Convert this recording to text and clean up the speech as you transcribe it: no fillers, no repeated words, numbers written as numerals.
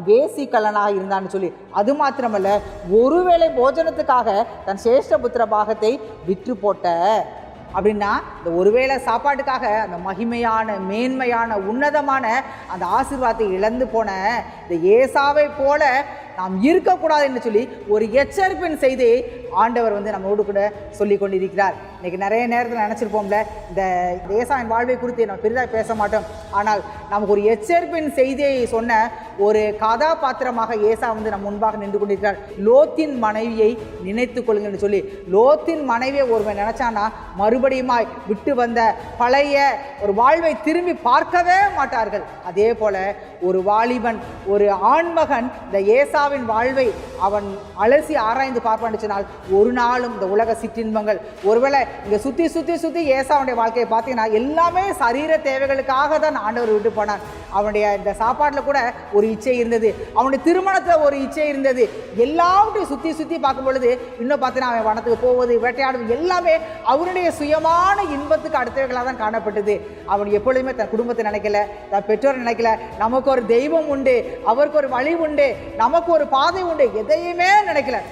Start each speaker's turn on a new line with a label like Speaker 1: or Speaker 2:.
Speaker 1: வேசிக்கல்லனாக இருந்தான்னு சொல்லி. அது மாத்திரமல்ல, ஒருவேளை போஜனத்துக்காக தன் சேஷ்ட புத்திர பாகத்தை விற்று போட்ட அப்படின்னா, இந்த ஒருவேளை சாப்பாட்டுக்காக அந்த மகிமையான, மேன்மையான, உன்னதமான அந்த ஆசீர்வாதத்தை இழந்து போன இந்த ஏசாவை போல நாம் இருக்கக்கூடாது என்று சொல்லி ஒரு எச்சரிப்பின் செய்தி ஆண்டவர் நம்மோடு கூட சொல்லி கொண்டிருக்கிறார். இன்றைக்கி நிறைய நேரத்தில் நினச்சிருப்போம்ல, இந்த ஏசாவின் வாழ்வை குறித்து நம்ம பெரிதாக பேச மாட்டோம். ஆனால் நமக்கு ஒரு எச்சரிப்பின் செய்தியை சொன்ன ஒரு கதாபாத்திரமாக ஏசா நம்ம முன்பாக நின்று கொண்டிருக்கிறார். லோத்தின் மனைவியை நினைத்து கொள்ளுங்கன்னு சொல்லி. லோத்தின் மனைவியை ஒருவன் நினைச்சானா மறுபடியுமாய் விட்டு வந்த பழைய ஒரு வாழ்வை திரும்பி பார்க்கவே மாட்டார்கள். அதே போல ஒரு வாலிபன், ஒரு ஆண்மகன் இந்த ஏசாவின் வாழ்வை அவன் அலசி ஆராய்ந்து பார்ப்பான்னு சொன்னால் ஒரு நாளும் இந்த உலக சிற்றின்பங்கள், ஒருவேளை இங்கே சுற்றி சுற்றி சுற்றி ஏசாவுடைய வாழ்க்கையை பார்த்தீங்கன்னா எல்லாமே சரீர தேவைகளுக்காக தான் ஆண்டவர் விட்டு போனான். அவனுடைய இந்த சாப்பாட்டில் கூட ஒரு இச்சை இருந்தது, அவனுடைய திருமணத்தில் ஒரு இச்சை இருந்தது. எல்லாவற்றையும் சுற்றி சுற்றி பார்க்கும் பொழுது இன்னும் பார்த்தீங்கன்னா அவன் வனத்துக்கு போவது, வேட்டையாடுவது எல்லாமே அவனுடைய சுயமான இன்பத்துக்கு அடுத்தவைகளாக தான் காணப்பட்டது. அவன் எப்பொழுதுமே தன் குடும்பத்தை நினைக்கல, தன் பெற்றோரை நினைக்கல. நமக்கு ஒரு தெய்வம் உண்டு, அவருக்கு ஒரு வழி உண்டு, நமக்கு ஒரு பாதை உண்டு, எதையுமே நினைக்கல.